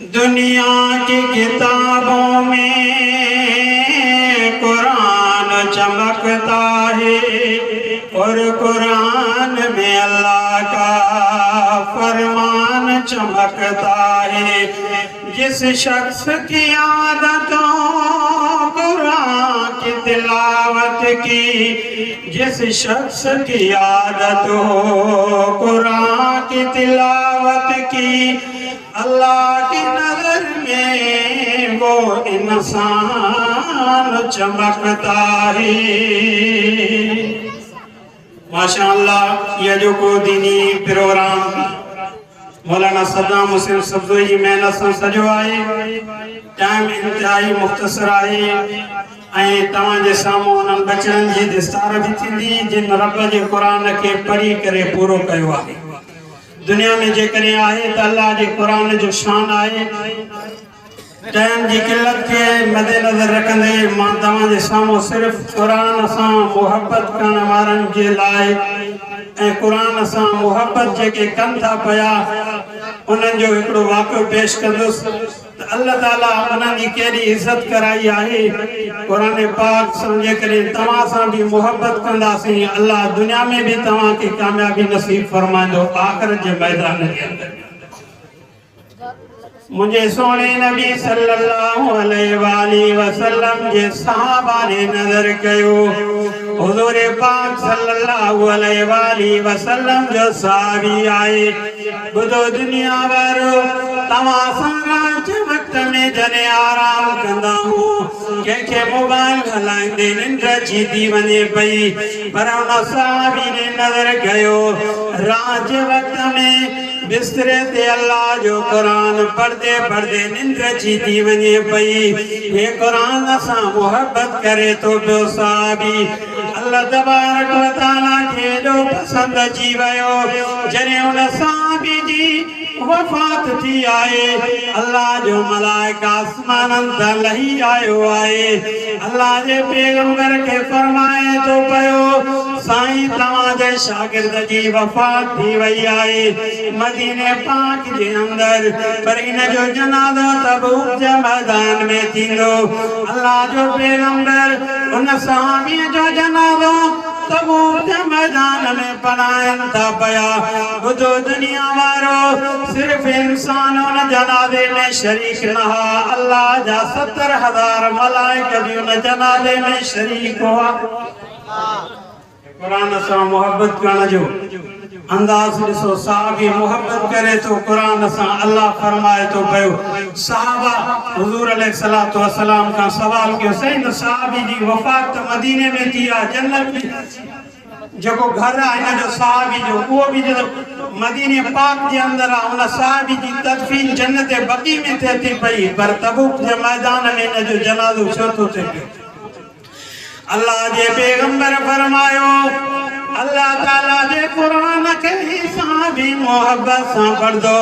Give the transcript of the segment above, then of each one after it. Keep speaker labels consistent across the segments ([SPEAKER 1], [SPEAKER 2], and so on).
[SPEAKER 1] दुनिया की किताबों में कुरान चमकता है और कुरान में अल्लाह का फरमान चमकता है। जिस शख्स की आदत हो कुरान की तिलावत की, जिस शख्स की आदत हो कुरान की तिलावत की, अल्लाह की नजर में वो इंसान चमकता है। माशाअल्लाह, यह जो को दीनी प्रोग्राम मौलाना सद्दाम हुसैन सब्ज़ोई जी मेहनत सां सजो आहे। टाइम इंतहाई मुख़्तसर आहे ऐं तव्हांजे साम्हूं उन्हनि बचड़नि जी दस्तार बि थींदी जिन रब जे क़ुरान खे पढ़ी करे पूरो कयो आहे। दुनिया में जेकॾहिं आहे त अल्लाह जे क़ुरान जो शान आहे। टाइम की किल्लत के मद्देनज़र रखंदे मां तव्हांजे साम्हूं सिर्फ़ क़ुरान सां मुहबत करण वारनि जे लाइ ऐं क़ुरान सां मुहबत जेके कनि था पिया उन्हनि जो हिकिड़ो वाक़ियो पेश कंदुसि त अल्लाह ताला उन्हनि जी कहिड़ी इज़त कराई आहे। क़ुरान पाक सां जेकॾहिं तव्हां सां बि मुहबत कंदासीं, अल्लाह दुनिया में भी तव्हांखे कामयाबी नसीब फरमाईंदो आख़िरत जे मैदान जे अंदरि। मुझे सोने नबी सल्लल्लाहु अलैहि वसल्लम जे सहाबा ने नजर कयो। हुजूर पाक सल्लल्लाहु अलैहि वसल्लम जो सहाबी आए। बुधो दुनिया वारो, तव्हां सां रात वक्त में जने आराम कंदा हो कंहिंखे मोबाइल हलाईंदे निंड अची थी वञे पई, पर उन सहाबी ने नजर कयो रात वक्त में बिस्तरे ते अल्लाह जो कुरान पढ़दे पढ़दे निंड अची थी वञे पई। हे कुरान सां मुहबत करे तो पियो सहाबी। अल्लाह तबारक व तआला खे जो पसंद अची वियो जने उन सहाबी जी वफ़ात थी आए। अल्लाह जो मलाइका आसमानन तां लही आयो आहे। अल्लाह जे पैगंबर के फरमाए तो पियो साईं तव्हांजे शागिर्द जी वफ़ात थी वई आहे मदीने पाक जे अंदर, पर इन जो जनाज़ो तबूक जे मैदान में थींदो। अल्लाह जो पैगंबर उन सहाबी जो जनाज़ो तबूक जे मैदान में पढ़ाइनि था पिया। ॿुधो दुनिया वारो, सिर्फ इंसान उन जनाज़े में शरीक न हा, अल्लाह जा 70,000 मलाइक भी उन जनाज़े में शरीक हुआ। कुरान सां मुहब्बत करण जो अंदाज ॾिसो। सहाबी मुहब्बत करे तो कुरान सां। अल्लाह फरमाए तो पियो सहाबा हुजूर अलैहिस्सलातु वस्सलाम का सवाल कयो सही सहाबी जी वफ़ात मदीने में थी आहे, जन्नत में जेको घर आहे हिन जो सहाबी जो उहो बि मदीने पाक जे अंदरि आहे। उन सहाबी जी तदफीन जन्नत बक़ी में थिए थी पई, पर तबूक जे मैदान में हिन जो जनाज़ो छो थो थिए पियो। अल्लाह जे पैगंबर फरमायो अल्लाह ताला जे कुरान के सहाबी मोहब्बत सां पढ़दो।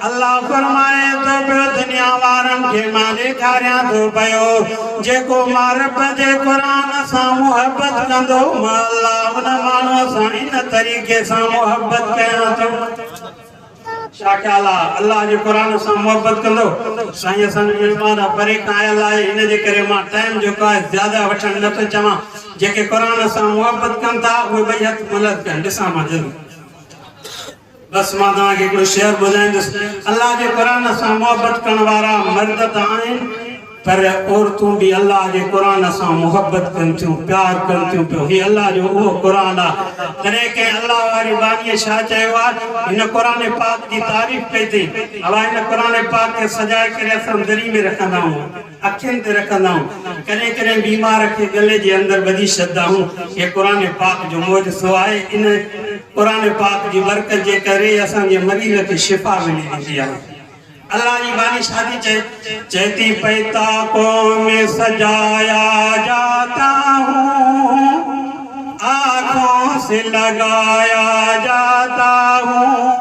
[SPEAKER 1] अल्लाह फरमाए तो पियो दुनिया वारनि खे मां ॾेखारियां थो पियो जेको मां रब जे कुरान सां मुहब्बत कंदो, मां अल्लाह उन माण्हूअ सां इन तरीक़े सां मुहब्बत कयां थो। छा ख्याल आहे? अल्लाह जे कुरान सां मुहब्बत कंदो। साईं असांजो महिमान परे खां आयल आहे, इन जे करे मां टाइम जेको आहे ज़्यादा वठणु नथो चवां। जेके कुरान सां मुहब्बत कनि था उहे ॿई हथ बुलंद कनि, ॾिसां मां ज़रूरु। बस मां तव्हांखे हिकिड़ो शेर ॿुधाईंदुसि। अल्लाह जे कुरान सां मुहब्बत करण वारा मर्द त आहिनि, पर औरतूं भी अल्लाह जे कुरान सां मुहब्बत कनि थियूं, प्यार कनि थियूं पियो। ही अल्लाह जो उहो कुरान आहे। तॾहिं कंहिं अल्लाह वारी बानीअ छा चयो आहे, हिन कुरान पाक जी तारीफ़ कई अथई। अवा हिन कुरान पाक खे सजाए करे असां दरी में रखंदा आहियूं, अखियुनि ते रखंदा आहियूं, कॾहिं कॾहिं बीमार खे गले जे अंदरि ॿधी छॾंदा आहियूं। हे कुरान पाक जो मौजज़ो आहे। इन कुरान पाक जी बरकत जे करे असांजे मरीज़ खे शिफ़ा मिली वेंदी आहे। अल्लाह की बानी शादी चहती पैताकों में सजाया जाता हूँ, आँखों से लगाया जाता हूँ,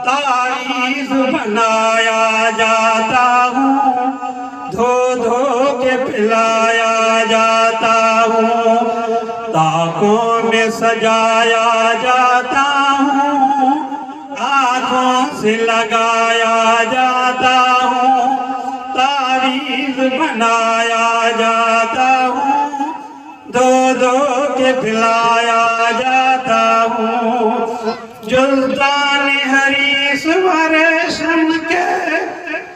[SPEAKER 1] तारीफ बनाया जाता हूँ, धो धो के पिलाया जाता हूँ, ताकों में सजाया जाता हूँ, आँखों से लगाया जाता بنایا جاتا ہوں، دو دو کے پلایا جاتا ہوں، جلدان حریص ریشم کے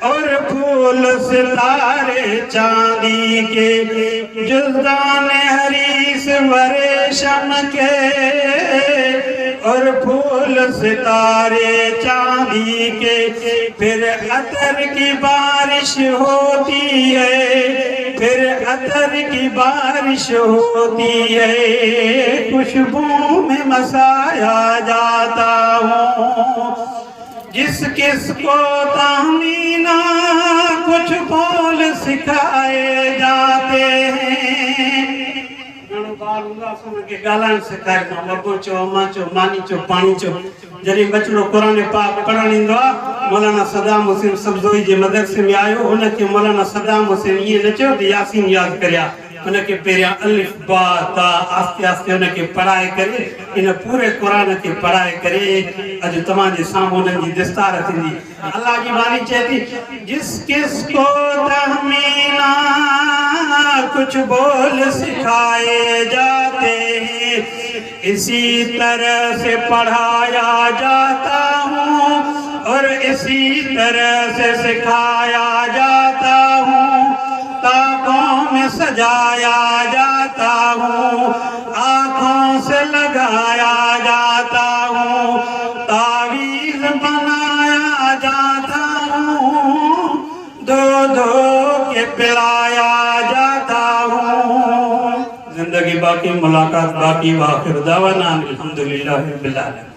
[SPEAKER 1] اور پھول ستارے چاندی کے، جلدان حریص ریشم کے اور پھول ستارے چاندی کے، پھر عطر کی بارش ہوتی ہے، پھر عطر کی بارش ہوتی ہے، خوشبو میں مسایا جاتا ہوں، جس کس کو تہمینا کچھ بول سکھائے جاتے ہیں، بار اللہ سن کے گالان سکھائے تو بابو چو، اماں چو، مانی چو، پانی چو، جڏهن بچڑو قرآن پاک پڑھڻ ایندو آ، مولانا صدام حسین سبزوئی جي مدرسے میں آيو، ان کي مولانا صدام حسین یہ نہ چيو ته یاسین یاد کريا، ان کي پهريان الف با تا آهستي آهستي ان کي پڙهائي ڪري، ان پورے قرآن کي پڙهائي ڪري اڄ تمام جي سامهون انهن جي دستار ٿيندي۔ اللہ جي بانی چئي ٿي، جس کس کو تہمینا کچھ بول سکھائے جاتے ہیں، اسی طرح سے پڑھایا جاتا ہوں اور اسی طرح سے سکھایا جاتا ہوں، تاکوں میں سجایا جاتا ہوں، آنکھوں سے لگایا جاتا ہوں، تعویذ بنایا جاتا ہوں، دو دو کے پلایا جاتا ہوں، زندگی باقی، ملاقات باقی، وآخر دعوانا الحمدللہ رب العالمین۔